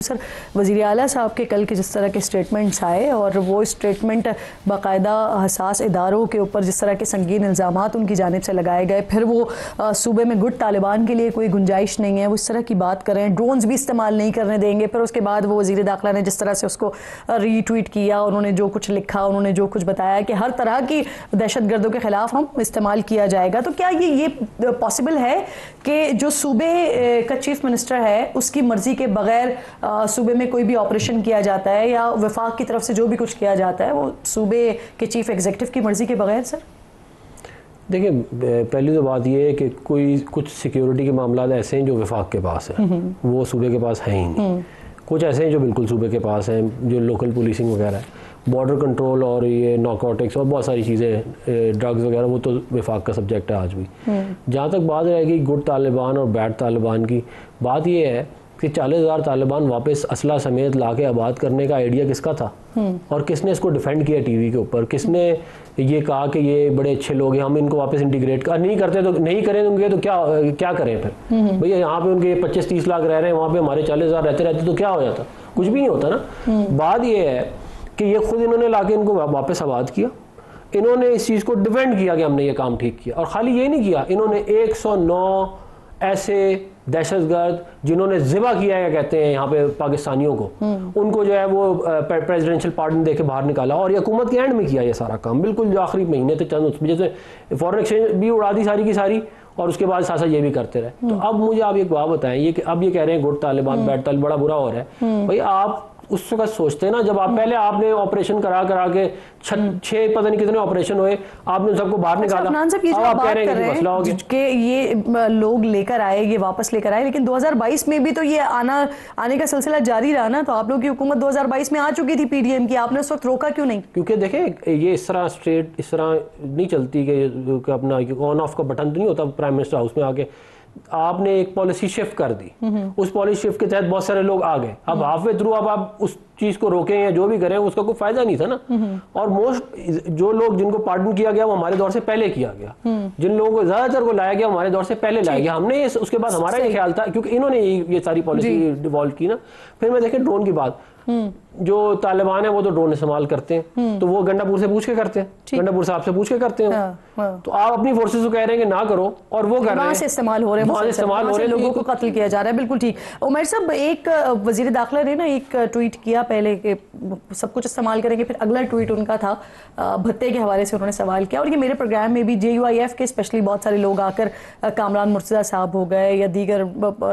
Sir, वज़ीर आला साहब के कल के जिस तरह के स्टेटमेंट्स आए और वो स्टेटमेंट बाकायदा हसास इदारों के ऊपर जिस तरह के संगीन इल्ज़ामात उनकी जानिब से लगाए गए, फिर वो सूबे में गुट तालिबान के लिए कोई गुंजाइश नहीं है, वो इस तरह की बात करें, ड्रोन्स भी इस्तेमाल नहीं करने देंगे। फिर उसके बाद वो वज़ीर दाखिला ने जिस तरह से उसको रीट्वीट किया, उन्होंने जो कुछ लिखा, उन्होंने जो कुछ बताया कि हर तरह की दहशत गर्दों के ख़िलाफ़ हम इस्तेमाल किया जाएगा। तो क्या ये पॉसिबल है कि जो सूबे का चीफ मिनिस्टर है उसकी मर्ज़ी के बग़ैर सूबे में कोई भी ऑपरेशन किया जाता है या वफाक की तरफ से जो भी कुछ किया जाता है वो सूबे के चीफ एग्जीक्यूटिव की मर्जी के बगैर? सर देखिए, पहली तो बात ये है कि कुछ सिक्योरिटी के मामला ऐसे हैं जो वफाक के पास है, वो सूबे के पास हैं ही नहीं। कुछ ऐसे हैं जो बिल्कुल सूबे के पास हैं, जो लोकल पुलिसिंग वगैरह है, बॉर्डर कंट्रोल और ये नारकोटिक्स और बहुत सारी चीज़ें, ड्रग्स वगैरह, वो तो वफाक का सब्जेक्ट है आज भी। जहाँ तक बात रहेगी गुड तालिबान और बैड तालिबान की, बात ये है कि 40,000 तालिबान वापस असला समेत ला के आबाद करने का आइडिया किसका था और किसने इसको डिफेंड किया टीवी के ऊपर? किसने ये कहा कि ये बड़े अच्छे लोग हैं, हम इनको वापस इंटीग्रेट कर नहीं करते तो नहीं करेंगे तो क्या करें फिर? भैया यहाँ पे उनके 25-30 लाख रह रहे हैं, वहाँ पे हमारे 40,000 रहते तो क्या हो जाता? कुछ भी नहीं होता ना। बात ये है कि ये खुद इन्होंने ला के इनको वापस आबाद किया, इन्होंने इस चीज़ को डिफेंड किया कि हमने ये काम ठीक किया। और ख़ाली ये नहीं किया, इन्होंने 109 ऐसे दहशतगर्द जिन्होंने ज़िबा किया है, कहते हैं यहाँ पे पाकिस्तानियों को, उनको जो है वो प्रेसिडेंशियल पार्डन दे के बाहर निकाला। और ये हुकूमत के एंड में किया ये सारा काम, बिल्कुल जो आखिरी महीने तक चंद जैसे फॉरेन एक्सचेंज भी उड़ा दी सारी की सारी, और उसके बाद साथ ये भी करते रहे। तो अब मुझे आप एक बात बताएं, ये अब ये कह रहे हैं गुड तालिबान बैड तालिबान, बड़ा बुरा हो रहा है। भाई आप उस वक्त सोचते हैं ना, जब आप पहले आपने ऑपरेशन करा के 6 पता नहीं कितने ऑपरेशन हुए, आपने सबको बाहर निकाला। आप कह रहे हैं कि ये लोग लेकर आए, ये वापस लेकर आए, लेकिन 2022 में भी तो ये आने का सिलसिला जारी रहा ना। तो आप लोग की हुकूमत 2022 में आ चुकी थी पीडीएम की, आपने उस वक्त रोका क्यों नहीं? क्योंकि देखें, ये इस तरह स्ट्रेट इस तरह नहीं चलती कि अपना ऑन ऑफ का बटन तो नहीं होता प्राइम मिनिस्टर हाउस में आके। आपने एक पॉलिसी शिफ्ट कर दी, उस पॉलिसी शिफ्ट के तहत बहुत सारे लोग आ गए। अब हाफ वे थ्रू अब आप उस चीज को रोकें या जो भी करें, उसका कोई फायदा नहीं था ना। और मोस्ट जो लोग जिनको पार्डन किया गया वो हमारे दौर से पहले किया गया, जिन लोगों को ज्यादातर को लाया गया हमारे दौर से पहले लाया गया। हमने उसके बाद हमारा ये ख्याल था, क्योंकि इन्होंने ये सारी पॉलिसी डिवॉल्व की ना। फिर मैं देखें ड्रोन की बात, जो तालिबान है वो तो ड्रोन इस्तेमाल करते हैं, तो वो गंडापुर से पूछ के करते हैं, गंडापुर साहब से पूछ के करते हैं। तो आप अपनी फोर्सेस को कह रहे हैं कि ना करो, और वो कर रहे हैं, इस्तेमाल हो रहे हैं, लोगों को कत्ल किया जा रहा है। बिल्कुल ठीक। उमर साहब, एक वजीर दाखिला ने ना एक ट्वीट किया पहले कि सब कुछ इस्तेमाल करेंगे, फिर अगला ट्वीट उनका था भत्ते के हवाले से, उन्होंने सवाल किया। और ये मेरे प्रोग्राम में भी JUIF के स्पेशली बहुत सारे लोग आकर, कामरान मुर्तज़ा साहब हो गए या दीगर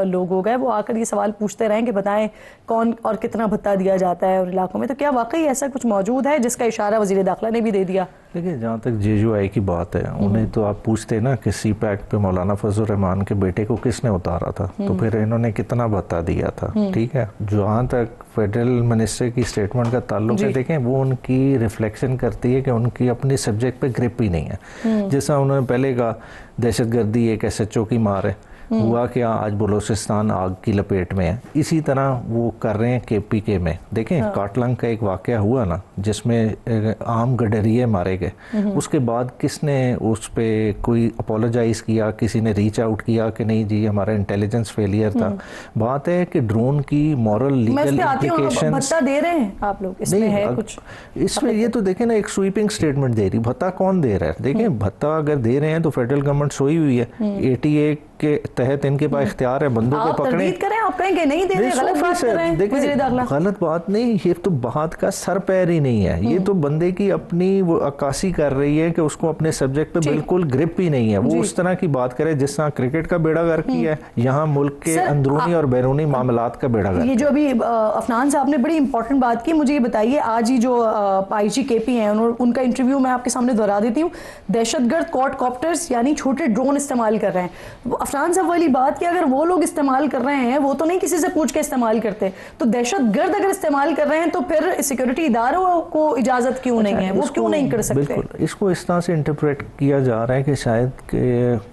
लोग हो गए, वो आकर ये सवाल पूछते रहे कि बताएं कौन और कितना भत्ता दिया जाता है उन इलाकों में। तो क्या वाकई ऐसा कुछ मौजूद है जिसका इशारा वजीर दाखिला ने भी दे दिया? देखिए, जहाँ तक JUI की बात है, उन्हें तो आप पूछते ना कि CPAC पे मौलाना फजल रहमान के बेटे को किसने उतारा था, तो फिर इन्होंने कितना भत्ता दिया था। ठीक है, जहाँ तक फेडरल मिनिस्टर की स्टेटमेंट का ताल्लुक है, देखें वो उनकी रिफ्लेक्शन करती है कि उनकी अपनी सब्जेक्ट पे ग्रिप ही नहीं है। जैसा उन्होंने पहले कहा, दहशतगर्दी एक SHO की मार है, हुआ कि आज बलूचिस्तान आग की लपेट में है। इसी तरह वो कर रहे हैं KPK में। देखें, काटलंग का एक वाक़या हुआ ना, जिसमें आम गडरिये मारे गए, उसके बाद किसने उस पर कोई अपोलोजाइज किया? किसी ने रीच आउट किया कि नहीं जी हमारा इंटेलिजेंस फेलियर था? बात है कि ड्रोन की मॉरल लीगल इम्प्लिकेशंस दे रहे हैं आप लोग, इसमें है कुछ? इसमें ये तो देखें ना, एक स्वीपिंग स्टेटमेंट दे रही, भत्ता कौन दे रहा है? देखें, भत्ता अगर दे रहे हैं तो फेडरल गवर्नमेंट सोई हुई है, 88 के तहत इनके पास इख्तियार है बंदों को पकड़े। आप कहेंगे नहीं दे रहे, गलत बात कर रहे हैं। देखिए, गलत बात नहीं, ये तो बात का सर पैर ही नहीं है। ये तो बंदे की अपनी वो अक्कासी कर रही है कि उसको अपने सब्जेक्ट पे बिल्कुल ग्रिप ही नहीं है। वो उस तरह की बात करे जिस तरह क्रिकेट का बेड़ा गर्क किया है, यहाँ मुल्क के अंदरूनी और बैरूनी मामलात का बेड़ा गर्क। ये जो अभी अफनान साहब ने बड़ी इंपॉर्टेंट बात की, मुझे ये बताइए, आज ही जो IG KP हैं उनका इंटरव्यू मैं आपके सामने दोहरा देती हूँ। दहशतगर्द क्वाडकॉप्टर्स यानी छोटे ड्रोन इस्तेमाल कर रहे हैं। अफनान साहब वाली बात कि अगर वो लोग इस्तेमाल कर रहे हैं, वो तो नहीं किसी से पूछ के इस्तेमाल करते, तो दहशतगर्द अगर इस्तेमाल कर रहे हैं तो फिर सिक्योरिटी इदारों को इजाजत क्यों नहीं है? वो क्यों नहीं कर सकते? बिल्कुल, इसको इस तरह से इंटरप्रेट किया जा रहा है कि शायद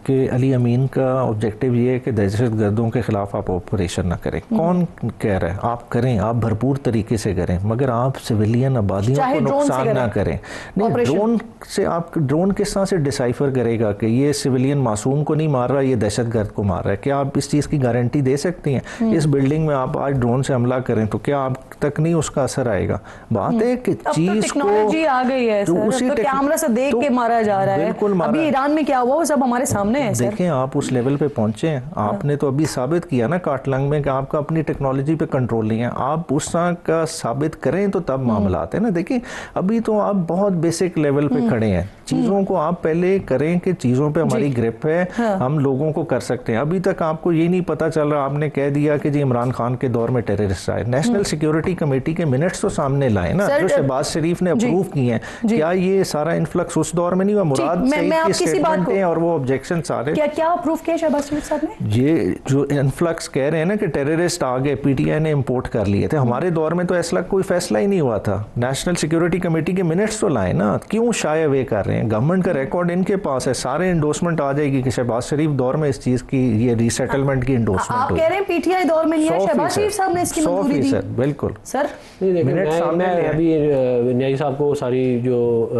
कि अली अमीन का ऑब्जेक्टिव ये है कि दहशतगर्दों के खिलाफ आप ऑपरेशन ना करें। कौन कह रहा है आप करें? आप भरपूर तरीके से करें, मगर आप सिविलियन आबादियों को नुकसान ना करें। नहीं, ड्रोन से आप ड्रोन किस तरह से डिसाइफर करेगा कि ये सिविलियन मासूम को नहीं मार रहा, ये दहशतगर्द गर्द को मार रहा है, क्या आप इस चीज़ की गारंटी दे सकती हैं? इस बिल्डिंग में आप आज ड्रोन से हमला करें तो क्या आप तक नहीं उसका असर आएगा? बात है कि चीज को आ गई है सर, उसी तो कैमरा से देख के मारा जा रहा है। अभी ईरान में क्या हुआ वो सब हमारे सामने है। देखें आप उस लेवल पे पहुंचे हैं, आपने तो अभी साबित किया ना काटलंग में कि आपका अपनी टेक्नोलॉजी पे कंट्रोल नहीं है। आप उस तरह का साबित करें तो तब मामला आते हैं ना। देखिए अभी तो आप बहुत बेसिक लेवल पे खड़े हैं, चीज़ों को आप पहले करें कि चीज़ों पे हमारी ग्रिप है, हम लोगों को कर सकते हैं। अभी तक आपको ये नहीं पता चल रहा, आपने कह दिया कि जी इमरान खान के दौर में टेररिस्ट आए। नेशनल सिक्योरिटी कमेटी के मिनट्स तो सामने लाए ना, जो शहबाज शरीफ ने अप्रूव किए हैं। क्या ये सारा इन्फ्लक्स उस दौर में नहीं हुआ? मुराद सईद की स्टेटमेंट है और वो ऑब्जेक्शन सारे क्या अप्रूव किया शहबाज शरीफ साहब ने? ये जो इन्फ्लक्स कह रहे हैं ना कि टेररिस्ट आ गए, पीटीआई ने इंपोर्ट कर लिए थे, हमारे दौर में तो ऐसा कोई फैसला ही नहीं हुआ था। नेशनल सिक्योरिटी कमेटी के मिनट्स तो लाए ना, क्यों शाय अवे कर रहे हैं? गवर्नमेंट का रिकॉर्ड इनके पास है, सारे इंडोर्समेंट आ जाएगी कि शहबाज शरीफ दौर में इस चीज की ये रीसेटलमेंट की इंडोर्समेंट आप कह रहे हैं पीटीआई दौर में नहीं है, शहबाज शरीफ साहब ने इसकी मंजूरी दी? बिल्कुल सर। मैं अभी न्यायी साहब को सारी जो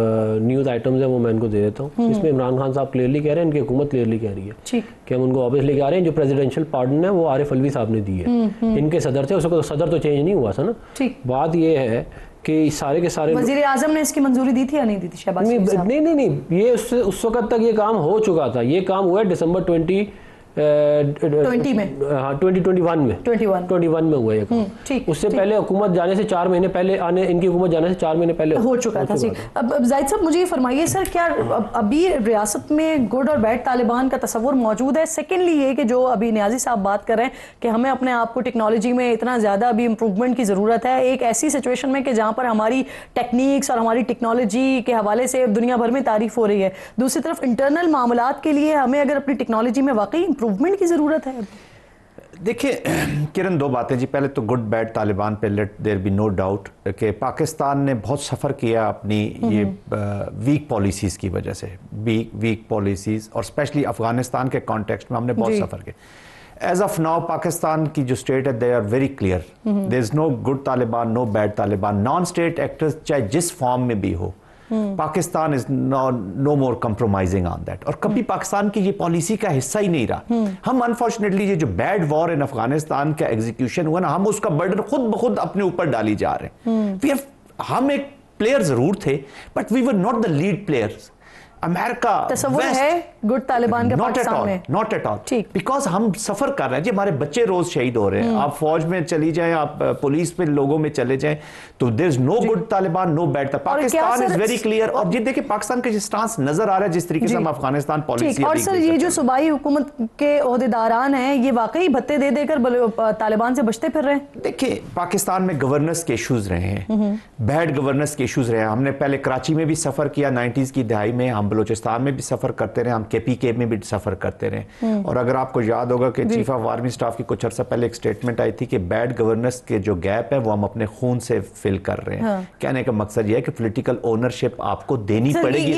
न्यूज़ आइटम्स है वो मैं इनको दे देता हूँ। इसमें इमरान खान साहब क्लियरली कह रहे हैं, इनकी हुकूमत क्लियरली कह रही है कि हम उनको वापस लेके आ रहे हैं। जो प्रेसिडेंशियल पार्डन है वो आरिफ अलवी साहब ने दी है, इनके सदर थे, उसको सदर तो चेंज नहीं हुआ था ना। बात ये है कि सारे के सारे वजीर आजम ने इसकी मंजूरी दी थी या नहीं दी थी शहबाज शरीफ साहब? नहीं, ये उस वक्त तक ये काम हो चुका था। ये काम हुआ है दिसंबर 2020 में, हाँ 2021 में हुआ ये काम। उससे पहले हुकूमत जाने से 4 महीने पहले इनकी हुकूमत जाने से 4 महीने पहले हो चुका था। अब जाहिद साहब मुझे ये फरमाइए सर, क्या अभी रियासत में गुड और बैड तालिबान का तस्वुर मौजूद है? सेकेंडली ये कि जो अभी न्याजी साहब बात कर रहे हैं कि हमें अपने आप को टेक्नोलॉजी में इतना ज़्यादा अभी इम्प्रूवमेंट की ज़रूरत है, एक ऐसी सिचुएशन में कि जहाँ पर हमारी टेक्निक्स और हमारी टेक्नोलॉजी के हवाले से दुनिया भर में तारीफ हो रही है, दूसरी तरफ इंटरनल मामलात के लिए हमें अगर अपनी टेक्नोलॉजी में वाकई इम्प्रूवमेंट की ज़रूरत है? देखिए किरण, दो बातें जी। पहले तो गुड बैड तालिबान पे let there be no doubt कि पाकिस्तान ने बहुत सफ़र किया अपनी ये वीक पॉलिसीज़ की वजह से, वीक पॉलिसीज़, और स्पेशली अफगानिस्तान के कॉन्टेक्स्ट में हमने बहुत सफ़र किया। एज ऑफ नाउ पाकिस्तान की जो स्टेट है they are very clear, there is no good Taliban, no bad Taliban. Non state actors चाहे जिस फॉर्म में भी हो, Pakistan is no more compromising on that, और कभी पाकिस्तान की ये पॉलिसी का हिस्सा ही नहीं रहा। हम अनफॉर्चुनेटली ये जो बैड वॉर इन अफगानिस्तान का एग्जीक्यूशन हुआ ना, हम उसका बर्डन खुद ब खुद अपने ऊपर डाली जा रहे हैं। हम एक प्लेयर जरूर थे but we were not the lead players. America तस्वुर है गुड तालिबान का पाकिस्तान में? नॉट एट ऑल, बिकॉज हम सफर कर रहे हैं जी, हमारे बच्चे रोज शहीद हो रहे हैं। आप फौज में चली जाएं, आप पुलिस में लोगों में चले जाएं, तो there is no good Taliban, no bad Taliban. Pakistan is very clear. और ये देखिए पाकिस्तान का जो स्टांस नजर आ रहा है, जिस तरीके से हम अफगानिस्तान पॉलिसी। और सर ये जो सूबाई हुकूमत के ओहदेदारान हैं, ये वाकई भत्ते दे देकर तालिबान से बचते फिर रहे हैं? देखिए पाकिस्तान में गवर्नेंस के इश्यूज रहे हैं, बैड गवर्नेंस के इश्यूज रहे हैं। हमने पहले कराची में भी सफर किया 90s की दहाई में, हम बलूचिस्तान में भी सफर करते रहे, हम KPK में भी सफर करते रहे। और अगर आपको याद होगा कि चीफ ऑफ आर्मी स्टाफ की कुछ अर्सा पहले एक स्टेटमेंट आई थी कि बैड गवर्नेंस के जो गैप है वो हम अपने खून से फिल कर रहे हैं। कहने का मकसद ये है कि पॉलिटिकल ओनरशिप आपको देनी पड़ेगी।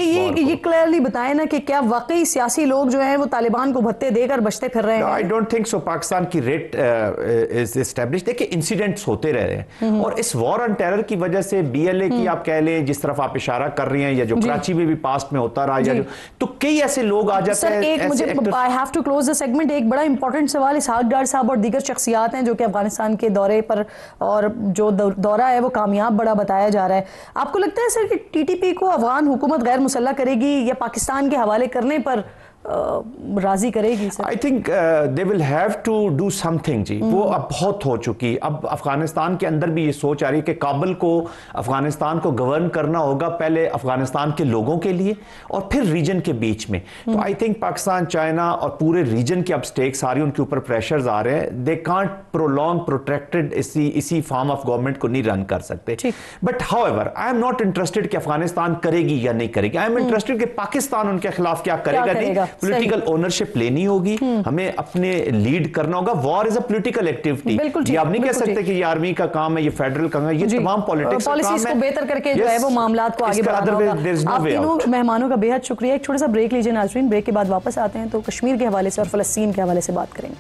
ये क्लियरली बताएं ना कि क्या वाकई सियासी लोग जो हैं वो तालिबान को भत्ते देकर बचते फिर रहे हैं? I don't think so. Pakistan की रेट इज एस्टैब्लिश्ड। देखिए इंसिडेंट्स होते रह रहे हैं, और इस वॉर ऑन टेरर की वजह से BLA की आप कह लें, जिस तरफ आप इशारा कर रही हैं, या जो कराची में भी पास्ट में होता रहा, या तो कई ऐसे लोग आ जाते हैं। एक मुझे I have to close the segment, एक बड़ा इंपॉर्टेंट सवाल इसहाक डार साहब और दीगर शख्सियात हैं जो कि अफगानिस्तान के दौरे पर, और जो दौरा है वो कामयाब बड़ा बताया जा रहा है। आपको लगता है सर कि TTP को अफगान हुकूमत गैर मुसल्लह करेगी या पाकिस्तान के हवाले करने पर राजी करेगी? I think they will have to do something जी। वो अब बहुत हो चुकी। अब अफगानिस्तान के अंदर भी ये सोच आ रही है कि काबुल को, अफगानिस्तान को गवर्न करना होगा पहले अफगानिस्तान के लोगों के लिए और फिर रीजन के बीच में। तो आई थिंक पाकिस्तान, चाइना और पूरे रीजन के अब स्टेक्स आ रही हैं, उनके ऊपर प्रेशर्स आ रहे हैं। दे कांट प्रोलॉन्ग प्रोटेक्टेड इसी फॉर्म ऑफ गवर्नमेंट को नहीं रन कर सकते। But however I am not interested कि अफगानिस्तान करेगी या नहीं करेगी। आई एम इंटरेस्टेड कि पाकिस्तान उनके खिलाफ क्या करेगा। पॉलिटिकल ओनरशिप लेनी होगी, हमें अपने लीड करना होगा। War is a political activity. ये आप नहीं कह सकते कि ये आर्मी का काम है, ये फेडरल का काम है, ये तमाम पॉलिटिक्स का काम है। को बेहतर करके जो है वो मामलात को आगे बढ़ाना होगा। आप तीनों मेहमानों का बेहद शुक्रिया। एक छोटा सा ब्रेक लीजिए नाज़रीन, ब्रेक के बाद वापस आते हैं तो कश्मीर के हवाले से और फ़लस्तीन के हवाले से बात करेंगे।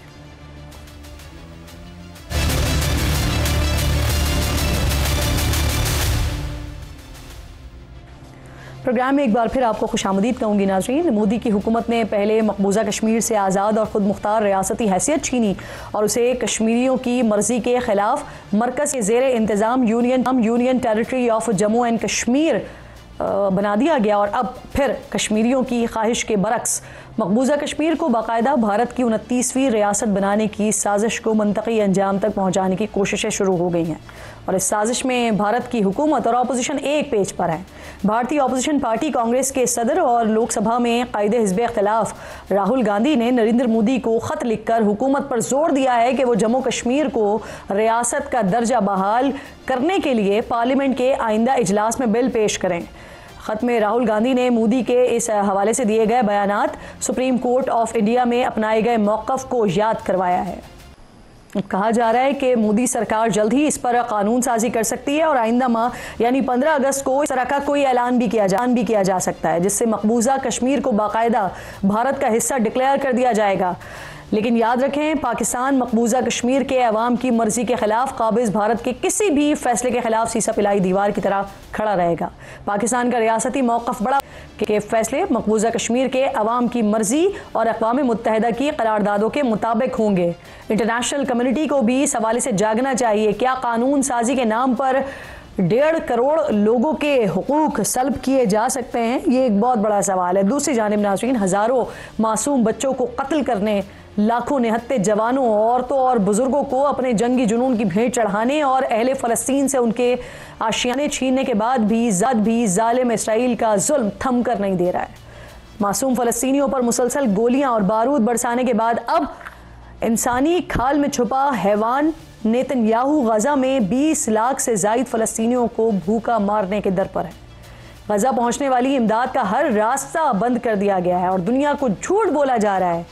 प्रोग्राम में एक बार फिर आपको खुशामदीद कहूँगी नाज़रीन। मोदी की हुकूमत ने पहले मकबूजा कश्मीर से आज़ाद और ख़ुद मुख्तार रियासती हैसियत छीनी और उसे कश्मीरियों की मर्ज़ी के ख़िलाफ़ मरकज़ के ज़ेर इंतज़ाम union territory of Jammu and Kashmir बना दिया गया और अब फिर कश्मीरियों की ख्वाहिश के बरक्स मकबूजा कश्मीर को बाकायदा भारत की 29वीं रियासत बनाने की साजिश को मंतकी अंजाम तक पहुँचाने की कोशिशें शुरू हो गई हैं और इस साजिश में भारत की हुकूमत और अपोजिशन एक पेज पर है। भारतीय अपोजिशन पार्टी कांग्रेस के सदर और लोकसभा में कायदे हिज़्ब इख्तिलाफ राहुल गांधी ने नरेंद्र मोदी को ख़त लिखकर हुकूमत पर जोर दिया है कि वो जम्मू कश्मीर को रियासत का दर्जा बहाल करने के लिए पार्लियामेंट के आइंदा इजलास में बिल पेश करें। ख़त में राहुल गांधी ने मोदी के इस हवाले से दिए गए बयानात सुप्रीम कोर्ट ऑफ इंडिया में अपनाए गए मौक़िफ़ को याद करवाया है। कहा जा रहा है कि मोदी सरकार जल्द ही इस पर कानून साजी कर सकती है और आइंदा माह यानी 15 अगस्त को इस तरह का कोई ऐलान भी किया जा सकता है जिससे मकबूजा कश्मीर को बाकायदा भारत का हिस्सा डिक्लेयर कर दिया जाएगा। लेकिन याद रखें, पाकिस्तान मकबूजा कश्मीर के अवाम की मर्जी के खिलाफ काबिज भारत के किसी भी फैसले के खिलाफ सीसा पिलाई दीवार की तरह खड़ा रहेगा। पाकिस्तान का रियासती मौक़िफ़ बड़ा के फैसले मकबूजा कश्मीर के अवाम की मर्जी और अक़वाम मुत्तहिदा की करारदादों के मुताबिक होंगे। इंटरनेशनल कम्युनिटी को भी इस हवाले से जागना चाहिए। क्या कानून साजी के नाम पर 1.5 करोड़ लोगों के हुकूक सल्ब किए जा सकते हैं? ये एक बहुत बड़ा सवाल है। दूसरी जानिब नाज़रीन, हज़ारों मासूम बच्चों को कत्ल करने, लाखों निहत्ते जवानों, औरतों और बुजुर्गों को अपने जंगी जुनून की भेंट चढ़ाने और अहले फ़लस्तीन से उनके आशियाने छीनने के बाद भी जालिम इसराइल का जुल्म थम कर नहीं दे रहा है। मासूम फ़लस्तीनियों पर मुसलसल गोलियां और बारूद बरसाने के बाद अब इंसानी खाल में छुपा हैवान नेतन्याहू गज़ा में 20 लाख से ज़ायद फ़लस्तीनियों को भूखा मारने के दर पर है। गज़ा पहुँचने वाली इमदाद का हर रास्ता बंद कर दिया गया है और दुनिया को झूठ बोला जा रहा है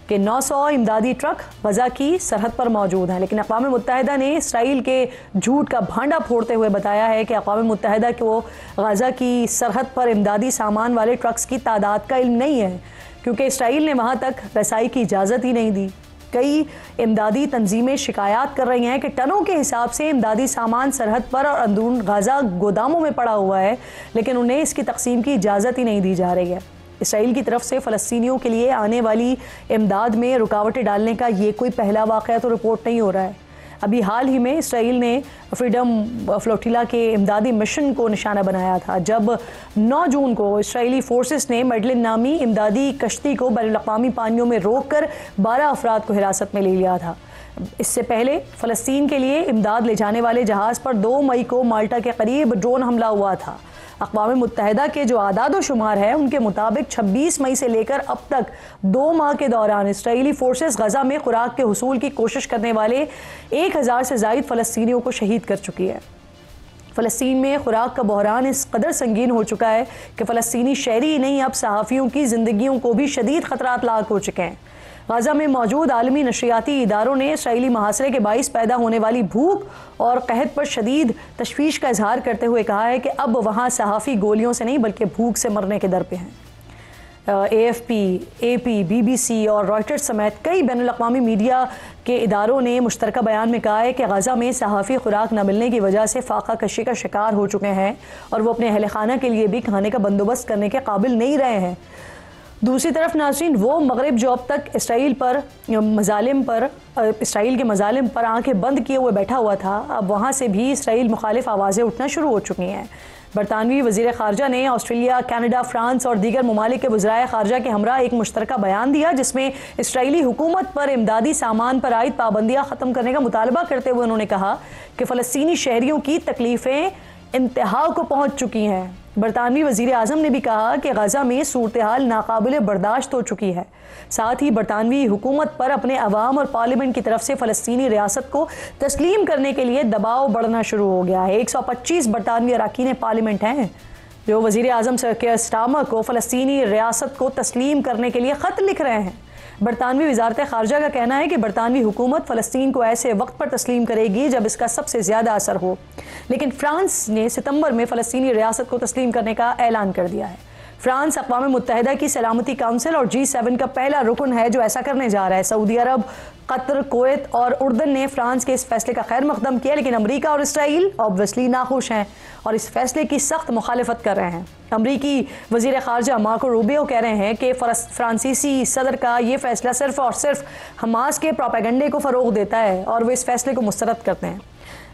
कि 900 इमदादी ट्रक गज़ा की सरहद पर मौजूद हैं। लेकिन अक़वाम मुत्तहिदा ने इसराइल के झूठ का भांडा फोड़ते हुए बताया है कि अक़वाम मुत्तहिदा को गज़ा की सरहद पर इमदादी सामान वाले ट्रक्स की तादाद का इल्म नहीं है क्योंकि इसराइल ने वहाँ तक रसाई की इजाज़त ही नहीं दी। कई इमदादी तंजीमें शिकायत कर रही हैं कि टनों के हिसाब से इमदादी सामान सरहद पर और अंदरून गज़ा गोदामों में पड़ा हुआ है, लेकिन उन्हें इसकी तकसीम की इजाज़त ही नहीं दी जा रही है। इसराइल की तरफ से फ़लस्तीनियों के लिए आने वाली इमदाद में रुकावटें डालने का ये कोई पहला वाक़या तो रिपोर्ट नहीं हो रहा है। अभी हाल ही में इसराइल ने फ्रीडम फ्लोटिला के इमदादी मिशन को निशाना बनाया था जब 9 जून को इसराइली फोर्सेस ने मेडलिन नामी इमदादी कश्ती को बैनुल-अक़वामी पानियों में रोककर 12 अफराद को हिरासत में ले लिया था। इससे पहले फ़लस्तीन के लिए इमदाद ले जाने वाले जहाज़ पर 2 मई को माल्टा के करीब ड्रोन हमला हुआ था। अक़वाम मुत्तहिदा के जो आदाद शुमार है उनके मुताबिक 26 मई से लेकर अब तक 2 माह के दौरान इसराइली फोर्सेस गज़ा में खुराक के हुसूल की कोशिश करने वाले 1000 से ज़ायद फ़लस्तीनियों को शहीद कर चुकी है। फ़लस्तीन में खुराक का बहरान इस कदर संगीन हो चुका है कि फ़लस्तीनी शहरी ही नहीं, अब सहाफ़ियों की ज़िंदगियों को भी शदीद ख़तरात लाक हो चुके हैं। गज़ा में मौजूद आलमी नशरियाती इदारों ने इसराइली मुहासरे के बाइस पैदा होने वाली भूख और कहत पर शदीद तशवीश का इजहार करते हुए कहा है कि अब वहाँ सहाफ़ी गोलियों से नहीं बल्कि भूख से मरने के दर पे हैं। AFP, AP, BBC और रॉयटर्स समेत कई बैनुल-अक़वामी मीडिया के इदारों ने मुश्तरका बयान में कहा है कि गज़ा में सहाफ़ी खुराक न मिलने की वजह से फाका कशी का शिकार हो चुके हैं और वो अपने अहल खाना के लिए भी खाने का बंदोबस्त करने के काबिल नहीं रहे हैं। दूसरी तरफ नाज़रीन, वो मगरिब जो अब तक इसराइल के मज़ालिम पर आंखें बंद किए हुए बैठा हुआ था, अब वहाँ से भी इसराइल मुखालिफ आवाज़ें उठना शुरू हो चुकी हैं। बरतानवी वज़ीर ख़ारजा ने ऑस्ट्रेलिया, कनाडा, फ्रांस और दीगर ममालिक के वज़राए ख़ारजा के हमरा एक मुश्तरका बयान दिया जिसमें इसराइली हुकूमत पर इमदादी सामान पर आयद पाबंदियाँ ख़त्म करने का मुतालबा करते हुए उन्होंने कहा कि फ़लस्तीनी शहरियों की तकलीफ़ें इंतहा को पहुँच चुकी हैं। बरतानवी वज़ीर आज़म ने भी कहा कि गज़ा में सूरत हाल नाकाबिल बर्दाश्त हो चुकी है। साथ ही बरतानवी हुकूमत पर अपने अवाम और पार्लियामेंट की तरफ से फ़लस्तीनी रियासत को तस्लीम करने के लिए दबाव बढ़ना शुरू हो गया है। 125 बरतानवी अरकान पार्लियामेंट हैं जो वज़ीर आज़म सर कीर स्टारमर को फ़लस्तीनी रियासत को तस्लीम करने के लिए ख़त लिख रहे हैं। बरतानवी वज़ारत ख़ारजा का कहना है कि बरतानवी हुकूमत फ़लस्तीन को ऐसे वक्त पर तस्लीम करेगी जब इसका सबसे ज़्यादा असर हो, लेकिन फ्रांस ने सितंबर में फ़लस्तीनी रियासत को तस्लीम करने का ऐलान कर दिया है। फ्रांस अक़वाम मुत्तहिदा की सलामती काउंसिल और G7 का पहला रुकन है जो ऐसा करने जा रहा है। सऊदी अरब, कतर, कुवैत और उर्दन ने फ्रांस के इस फैसले का खैर मकदम किया, लेकिन अमरीका और इसराइल ऑब्वियसली नाखुश हैं और इस फैसले की सख्त मुखालिफत कर रहे हैं। अमरीकी वज़ीर ख़ारजा मार्को रूबियो कह रहे हैं कि फ्रांसीसी सदर का ये फैसला सिर्फ और सिर्फ हमास के प्रोपेगेंडे को फ़रोग़ देता है और वे इस फैसले को मुस्तरद करते हैं।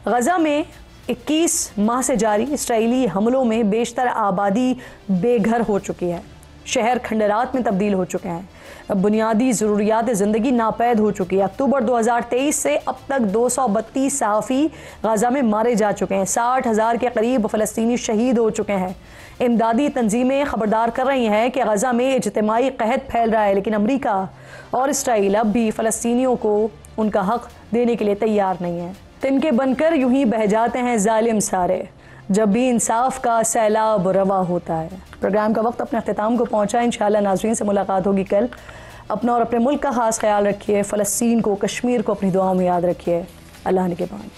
गज़ा में 21 माह से जारी इसराइली हमलों में बेशतर आबादी बेघर हो चुकी है। शहर खंडरात में तब्दील हो चुके हैं। बुनियादी ज़रूरियात ज़िंदगी नापैद हो चुकी है। अक्टूबर 2023 से अब तक 232 सहाफ़ी गज़ा में मारे जा चुके हैं। 60,000 के करीब फ़लस्तीनी शहीद हो चुके हैं। इमदादी तंजीमें ख़बरदार कर रही हैं कि गज़ा में इज्तिमाई कहत फैल रहा है, लेकिन अमरीका और इसराइल अब भी फ़लस्तीनियों को उनका हक़ देने के लिए तैयार नहीं है। तिनके बनकर यूं ही बह जाते हैं जालिम सारे, जब भी इंसाफ का सैलाब रवा होता है। प्रोग्राम का वक्त अपने अख्तिताम को पहुंचा। इंशाअल्लाह नाज़रीन से मुलाकात होगी कल। अपना और अपने मुल्क का ख़ास ख्याल रखिए। फ़लस्तीन को, कश्मीर को अपनी दुआओं में याद रखिए। अल्लाह ने के बाद।